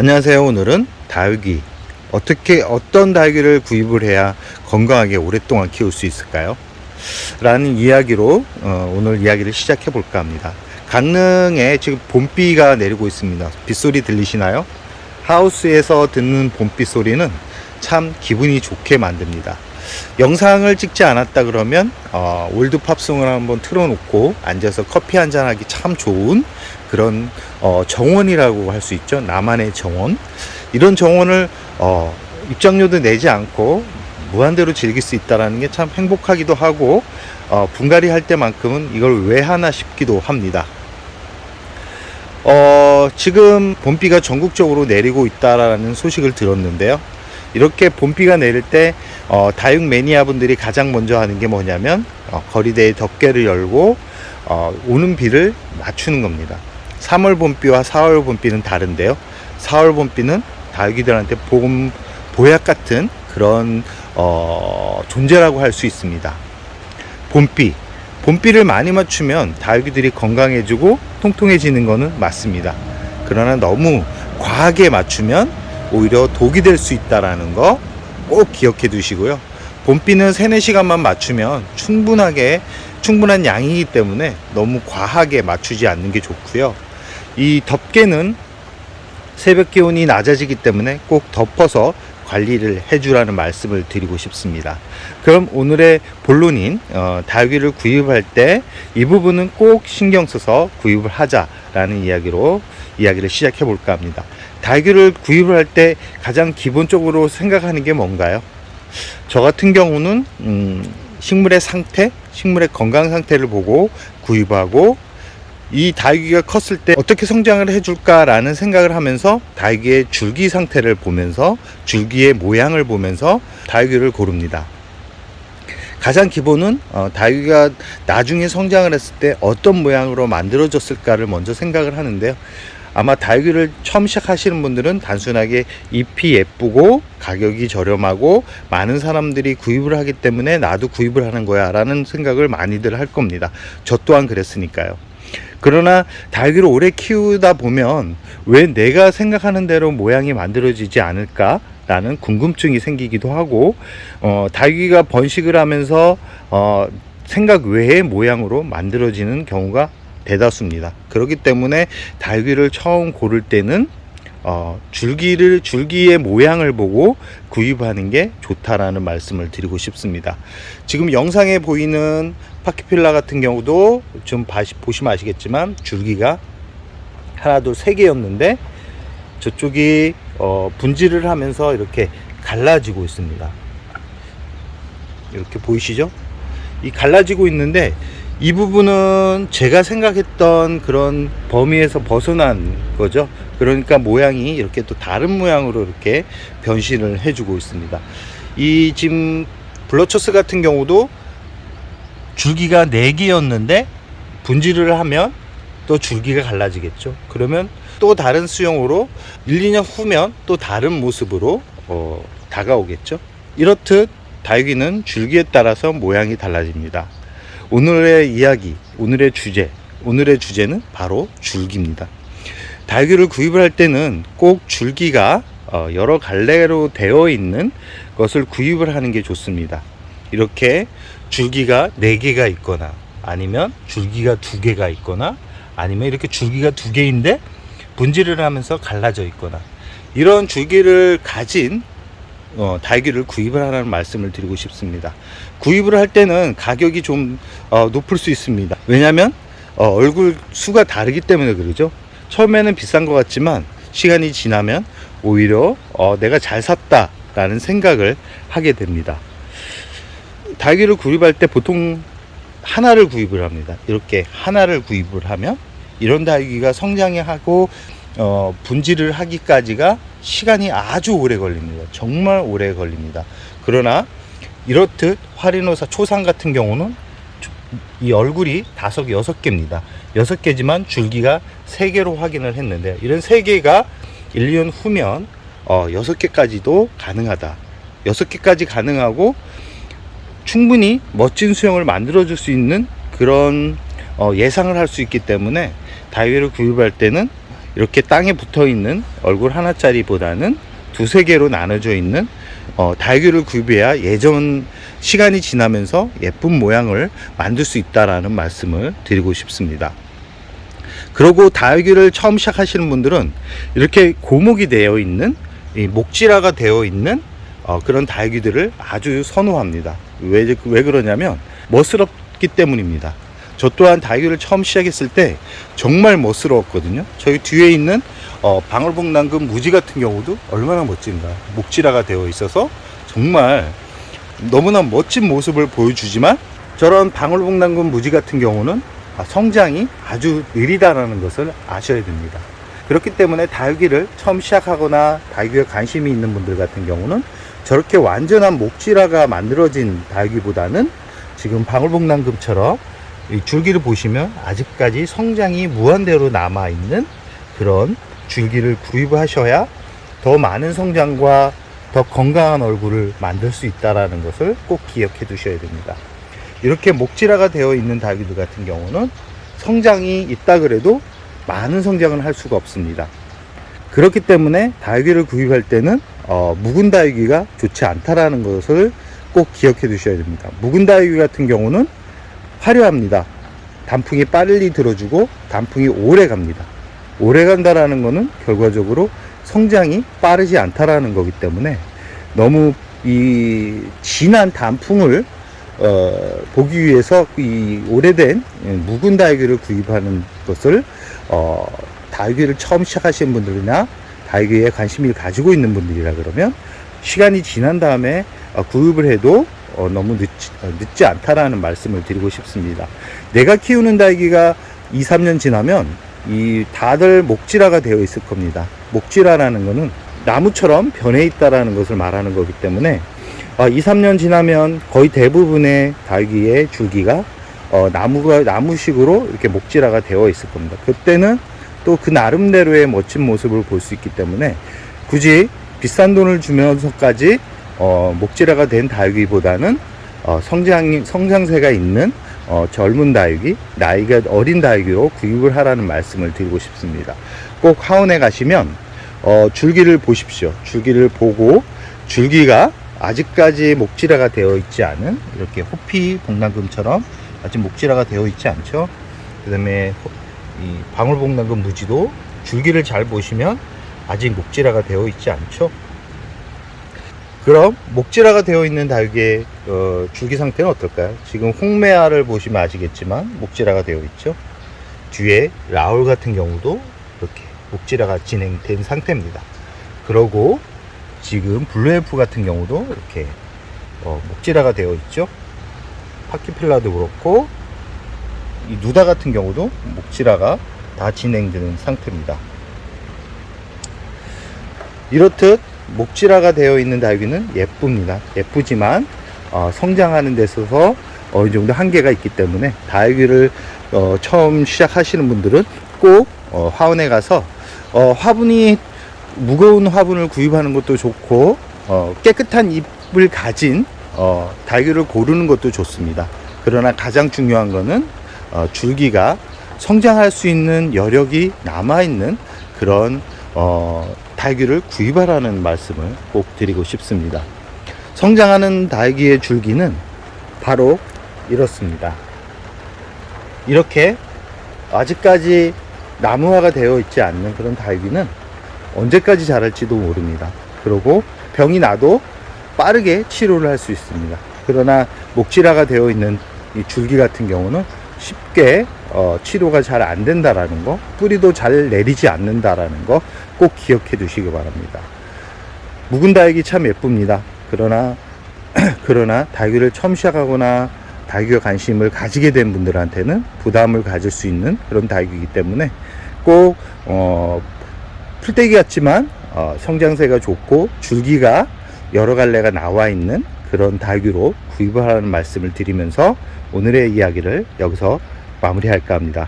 안녕하세요. 오늘은 다육이 어떤 다육이를 구입을 해야 건강하게 오랫동안 키울 수 있을까요? 라는 이야기로 오늘 이야기를 시작해 볼까 합니다. 강릉에 지금 봄비가 내리고 있습니다. 빗소리 들리시나요? 하우스에서 듣는 봄비 소리는 참 기분이 좋게 만듭니다. 영상을 찍지 않았다 그러면 올드 팝송을 한번 틀어놓고 앉아서 커피 한잔 하기 참 좋은 그런 정원이라고 할 수 있죠. 나만의 정원. 이런 정원을 입장료도 내지 않고 무한대로 즐길 수 있다는 게 참 행복하기도 하고 분갈이 할 때만큼은 이걸 왜 하나 싶기도 합니다. 지금 봄비가 전국적으로 내리고 있다라는 소식을 들었는데요. 이렇게 봄비가 내릴 때 다육 매니아 분들이 가장 먼저 하는 게 뭐냐면 거리대에 덮개를 열고 오는 비를 맞추는 겁니다. 3월 봄비와 4월 봄비는 다른데요. 4월 봄비는 다육이들한테 보약 같은 그런 존재라고 할 수 있습니다. 봄비를 많이 맞추면 다육이들이 건강해지고 통통해지는 거는 맞습니다. 그러나 너무 과하게 맞추면 오히려 독이 될 수 있다는 거 꼭 기억해 두시고요. 봄비는 3-4시간만 맞추면 충분한 양이기 때문에 너무 과하게 맞추지 않는 게 좋고요. 이 덮개는 새벽 기온이 낮아지기 때문에 꼭 덮어서 관리를 해주라는 말씀을 드리고 싶습니다. 그럼 오늘의 본론인 다육이를 구입할 때 이 부분은 꼭 신경 써서 구입을 하자라는 이야기를 시작해 볼까 합니다. 다육이를 구입을 할 때 가장 기본적으로 생각하는 게 뭔가요? 저 같은 경우는 식물의 상태, 식물의 건강 상태를 보고 구입하고 이 다육이가 컸을 때 어떻게 성장을 해줄까라는 생각을 하면서 다육이의 줄기 상태를 보면서 줄기의 모양을 보면서 다육이를 고릅니다. 가장 기본은 다육이가 나중에 성장을 했을 때 어떤 모양으로 만들어졌을까를 먼저 생각을 하는데요. 아마 다육이를 처음 시작하시는 분들은 단순하게 잎이 예쁘고 가격이 저렴하고 많은 사람들이 구입을 하기 때문에 나도 구입을 하는 거야 라는 생각을 많이들 할 겁니다. 저 또한 그랬으니까요. 그러나 다육이를 오래 키우다 보면 왜 내가 생각하는 대로 모양이 만들어지지 않을까 라는 궁금증이 생기기도 하고 다육이가 번식을 하면서 생각 외의 모양으로 만들어지는 경우가 대다수입니다. 그렇기 때문에 다육이를 처음 고를 때는 줄기의 모양을 보고 구입하는 게 좋다라는 말씀을 드리고 싶습니다. 지금 영상에 보이는 파키필라 같은 경우도 좀 보시면 아시겠지만 줄기가 하나, 둘, 3개였는데 저쪽이 분질을 하면서 이렇게 갈라지고 있습니다. 이렇게 보이시죠? 이 갈라지고 있는데 이 부분은 제가 생각했던 그런 범위에서 벗어난 거죠. 그러니까 모양이 이렇게 또 다른 모양으로 이렇게 변신을 해주고 있습니다. 이 지금 블러처스 같은 경우도 줄기가 4개였는데 분질을 하면 또 줄기가 갈라지겠죠. 그러면 또 다른 수영으로 1-2년 후면 또 다른 모습으로 다가오겠죠. 이렇듯 다육이는 줄기에 따라서 모양이 달라집니다. 오늘의 주제는 바로 줄기입니다. 다육이를 구입을 할 때는 꼭 줄기가 여러 갈래로 되어 있는 것을 구입을 하는 게 좋습니다. 이렇게 줄기가 4개가 있거나 아니면 줄기가 2개가 있거나 아니면 이렇게 줄기가 2개인데 분질을 하면서 갈라져 있거나 이런 줄기를 가진 다육이를 구입을 하라는 말씀을 드리고 싶습니다. 구입을 할 때는 가격이 좀 높을 수 있습니다. 왜냐하면 얼굴 수가 다르기 때문에 그러죠. 처음에는 비싼 것 같지만 시간이 지나면 오히려 내가 잘 샀다 라는 생각을 하게 됩니다. 다육이를 구입할 때 보통 하나를 구입을 합니다. 이렇게 하나를 구입을 하면 이런 다육이가 성장이 하고 분질을 하기까지가 시간이 아주 오래 걸립니다. 정말 오래 걸립니다. 그러나 이렇듯 화리노사 초상 같은 경우는 이 얼굴이 5-6개입니다. 6개지만 줄기가 3개로 확인을 했는데 이런 3개가 1-2년 후면 6개까지도 가능하다. 6개까지 가능하고 충분히 멋진 수영을 만들어 줄 수 있는 그런 예상을 할 수 있기 때문에 다육이를 구입할 때는 이렇게 땅에 붙어 있는 얼굴 하나짜리보다는 두세 개로 나눠져 있는 다육이를 구입해야 예전 시간이 지나면서 예쁜 모양을 만들 수 있다라는 말씀을 드리고 싶습니다. 그리고 다육이를 처음 시작하시는 분들은 이렇게 고목이 되어 있는, 목질화가 되어 있는 그런 다육이들을 아주 선호합니다. 왜 그러냐면 멋스럽기 때문입니다. 저 또한 다육이를 처음 시작했을 때 정말 멋스러웠거든요. 저희 뒤에 있는 방울복랑금 무지 같은 경우도 얼마나 멋진가. 목질화가 되어 있어서 정말 너무나 멋진 모습을 보여주지만, 저런 방울복랑금 무지 같은 경우는 성장이 아주 느리다라는 것을 아셔야 됩니다. 그렇기 때문에 다육이를 처음 시작하거나 다육이에 관심이 있는 분들 같은 경우는 저렇게 완전한 목질화가 만들어진 다육이보다는 지금 방울복랑금처럼 이 줄기를 보시면 아직까지 성장이 무한대로 남아있는 그런 줄기를 구입하셔야 더 많은 성장과 더 건강한 얼굴을 만들 수 있다는 것을 꼭 기억해 두셔야 됩니다. 이렇게 목질화가 되어 있는 다육이들 같은 경우는 성장이 있다 그래도 많은 성장을 할 수가 없습니다. 그렇기 때문에 다육이를 구입할 때는 묵은 다육이가 좋지 않다라는 것을 꼭 기억해 두셔야 됩니다. 묵은 다육이 같은 경우는 화려합니다. 단풍이 빨리 들어주고 단풍이 오래 갑니다. 오래 간다라는 것은 결과적으로 성장이 빠르지 않다라는 거기 때문에 너무 이 진한 단풍을 보기 위해서 이 오래된 묵은 다육이를 구입하는 것을 다육이를 처음 시작하시는 분들이나 다육이에 관심을 가지고 있는 분들이라 그러면 시간이 지난 다음에 구입을 해도 너무 늦지 않다라는 말씀을 드리고 싶습니다. 내가 키우는 다육이가 2, 3년 지나면 다들 목질화가 되어 있을 겁니다. 목질화라는 것은 나무처럼 변해 있다라는 것을 말하는 거기 때문에 2, 3년 지나면 거의 대부분의 다육이의 줄기가 나무식으로 이렇게 목질화가 되어 있을 겁니다. 그때는 또 그 나름대로의 멋진 모습을 볼 수 있기 때문에 굳이 비싼 돈을 주면서까지 목질화가 된 다육이보다는 성장세가 있는 젊은 다육이, 나이가 어린 다육이로 구입을 하라는 말씀을 드리고 싶습니다. 꼭 하원에 가시면 줄기를 보십시오. 줄기를 보고 줄기가 아직까지 목질화가 되어 있지 않은, 이렇게 호피 복랑금처럼 아직 목질화가 되어 있지 않죠. 그 다음에 이 방울복랑금 무지도 줄기를 잘 보시면 아직 목질화가 되어 있지 않죠. 그럼 목질화가 되어 있는 다육이의 줄기 상태는 어떨까요? 지금 홍매화를 보시면 아시겠지만 목질화가 되어 있죠. 뒤에 라울 같은 경우도 이렇게 목질화가 진행된 상태입니다. 그러고 지금 블루엘프 같은 경우도 이렇게 목질화가 되어 있죠. 파키필라도 그렇고 이 누다 같은 경우도 목질화가 다 진행되는 상태입니다. 이렇듯 목질화가 되어 있는 다육이는 예쁩니다. 예쁘지만 성장하는 데 있어서 어느 정도 한계가 있기 때문에 다육이를 처음 시작하시는 분들은 꼭 화원에 가서 화분이 무거운 화분을 구입하는 것도 좋고 깨끗한 잎을 가진 다육이를 고르는 것도 좋습니다. 그러나 가장 중요한 것은 줄기가 성장할 수 있는 여력이 남아있는 그런 다육이를 구입하라는 말씀을 꼭 드리고 싶습니다. 성장하는 다육이의 줄기는 바로 이렇습니다. 이렇게 아직까지 나무화가 되어 있지 않는 그런 다육이는 언제까지 자랄지도 모릅니다. 그리고 병이 나도 빠르게 치료를 할 수 있습니다. 그러나 목질화가 되어 있는 이 줄기 같은 경우는 쉽게 치료가 잘 안 된다라는 거, 뿌리도 잘 내리지 않는다라는 거 꼭 기억해 두시기 바랍니다. 묵은 다육이 참 예쁩니다. 그러나 다육이를 처음 시작하거나 다육이에 관심을 가지게 된 분들한테는 부담을 가질 수 있는 그런 다육이기 때문에 꼭 풀떼기 같지만 성장세가 좋고 줄기가 여러 갈래가 나와 있는 그런 다육이로 구입을 하라는 말씀을 드리면서 오늘의 이야기를 여기서 마무리할까 합니다.